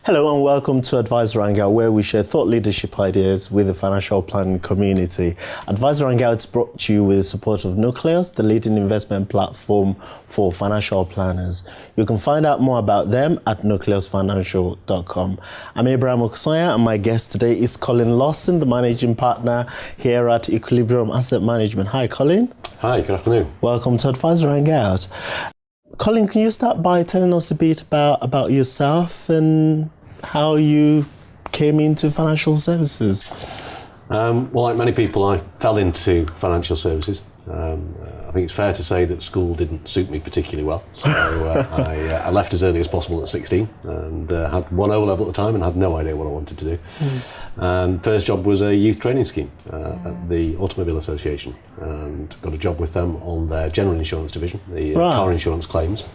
Hello and welcome to Advisor Hangout, where we share thought leadership ideas with the financial planning community. Advisor Hangout is brought to you with the support of Nucleus, the leading investment platform for financial planners. You can find out more about them at nucleusfinancial.com. I'm Abraham Okusanya, and my guest today is Colin Lawson, the managing partner here at Equilibrium Asset Management. Hi, Colin. Hi, good afternoon. Welcome to Advisor Hangout. Colin, can you start by telling us a bit about yourself and how you came into financial services? Well, like many people, I fell into financial services. I think it's fair to say that school didn't suit me particularly well. So I left as early as possible at 16 and had one O-level at the time and had no idea what I wanted to do. And first job was a youth training scheme at the Automobile Association, and got a job with them on their general insurance division, the car insurance claims.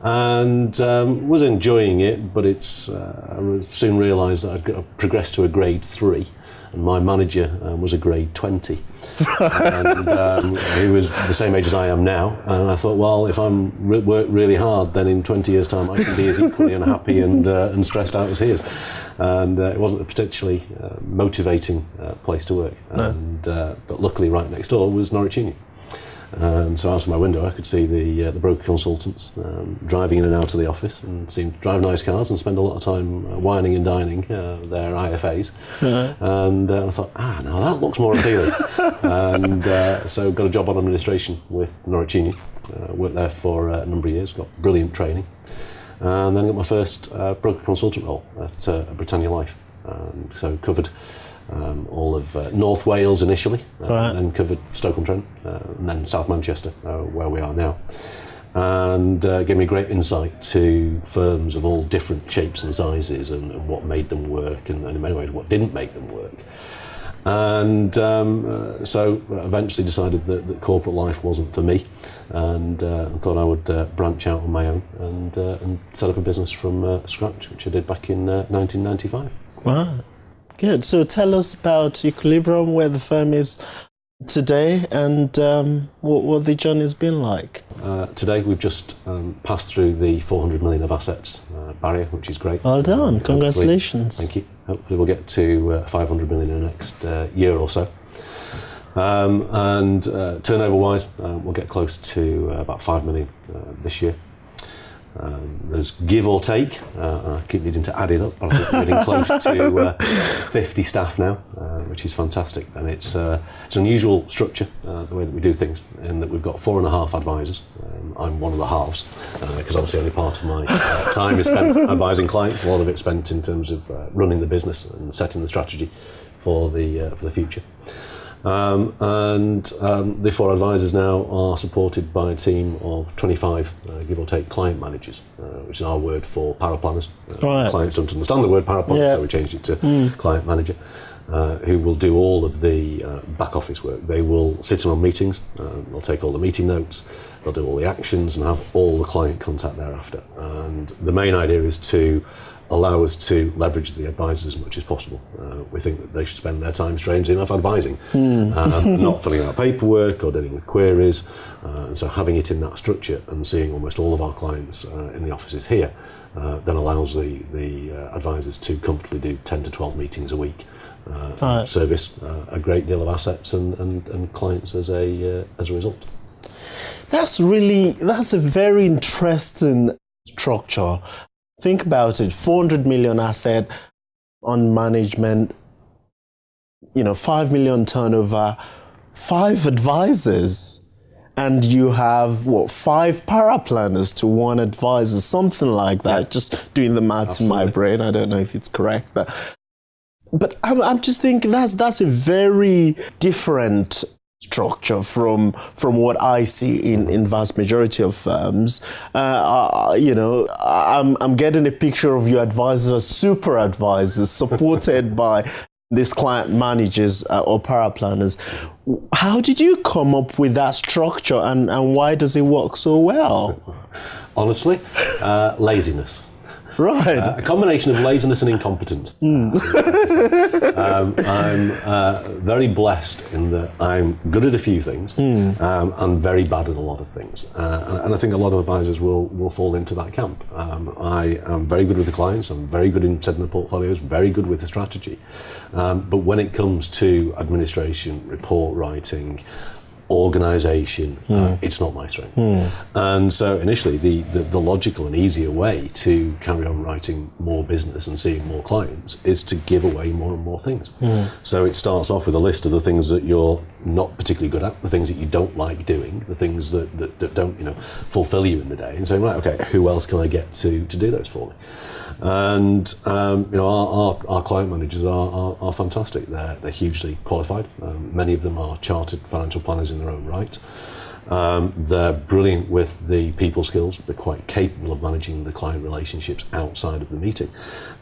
And was enjoying it, but I soon realised that I'd progressed to a grade 3. And my manager was a grade 20, and he was the same age as I am now. And I thought, well, if I work really hard, then in 20 years' time I can be as equally unhappy and stressed out as he is. And it wasn't a particularly motivating place to work. No. But luckily, right next door was Norwich Union. And so out of my window I could see the broker consultants driving in and out of the office, and seemed to drive nice cars and spend a lot of time wining and dining their IFAs. And I thought, now that looks more appealing. And so got a job on administration with Norwich Union. Worked there for a number of years, got brilliant training, and then got my first broker consultant role at Britannia Life. So covered all of North Wales initially, and then covered Stoke-on-Trent, and then South Manchester, where we are now. And gave me great insight to firms of all different shapes and sizes, and what made them work, and in many ways what didn't make them work. And so eventually decided that corporate life wasn't for me, and thought I would branch out on my own and set up a business from scratch, which I did back in 1995. Wow. Good. So tell us about Equilibrium, where the firm is today, and what the journey has been like. Today we've just passed through the 400 million of assets barrier, which is great. Well done. Congratulations. Thank you. Hopefully we'll get to 500 million in the next year or so. And turnover-wise, we'll get close to about 5 million this year. There's give or take, I keep needing to add it up, but I think we're getting close to 50 staff now, which is fantastic. And it's an unusual structure, the way that we do things, in that we've got 4.5 advisors. I'm one of the halves, because obviously only part of my time is spent advising clients. A lot of it's spent in terms of running the business and setting the strategy for the future. The 4 advisors now are supported by a team of 25, give or take, client managers, which is our word for paraplanners. Clients don't understand the word paraplanner, so we changed it to client manager, who will do all of the back office work. They will sit in on meetings, they'll take all the meeting notes, they'll do all the actions and have all the client contact thereafter. And the main idea is to allow us to leverage the advisors as much as possible. We think that they should spend their time, strangely enough, advising, not filling out paperwork or dealing with queries. And so having it in that structure and seeing almost all of our clients in the offices here then allows the advisors to comfortably do 10 to 12 meetings a week, service a great deal of assets and clients as a result. That's a very interesting structure. Think about it, 400 million asset on management, 5 million turnover, 5 advisors, and you have, 5 paraplanners to 1 advisor, something like that. Yeah. Just doing the maths in my brain. I don't know if it's correct, but I'm just thinking that's a very different structure from what I see in vast majority of firms. I'm getting a picture of your advisors, super advisors, supported by these client managers or paraplanners. How did you come up with that structure, and why does it work so well? Honestly, laziness. Right. A combination of laziness and incompetence. I'm very blessed in that I'm good at a few things and very bad at a lot of things. And I think a lot of advisors will fall into that camp. I am very good with the clients, I'm very good in setting the portfolios, very good with the strategy. But when it comes to administration, report writing, organisation, it's not my strength. And so initially the logical and easier way to carry on writing more business and seeing more clients is to give away more and more things. So it starts off with a list of the things that you're not particularly good at, the things that you don't like doing, the things that don't fulfill you in the day, and saying, right, okay, who else can I get to do those for me? And our client managers are fantastic. They're hugely qualified. Many of them are chartered financial planners in their own right. They're brilliant with the people skills. They're quite capable of managing the client relationships outside of the meeting.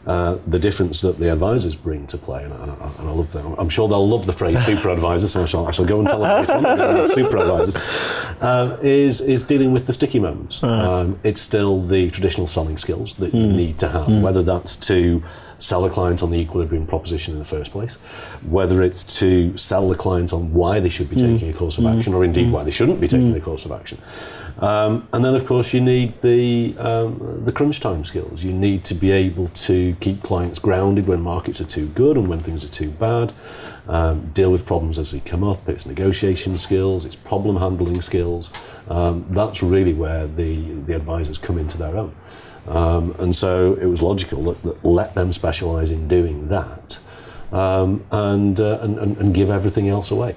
The difference that the advisors bring to play, and I love them. I'm sure they'll love the phrase super advisor, so I shall go and tell them super advisors, is dealing with the sticky moments. It's still the traditional selling skills that you need to have, whether that's to sell a client on the equilibrium proposition in the first place, whether it's to sell the client on why they should be taking a course of action, or indeed why they shouldn't be taking a course of action. And then, of course, you need the crunch time skills. You need to be able to keep clients grounded when markets are too good and when things are too bad, deal with problems as they come up. It's negotiation skills, it's problem handling skills. That's really where the advisors come into their own. And so it was logical that let them specialise in doing that and give everything else away.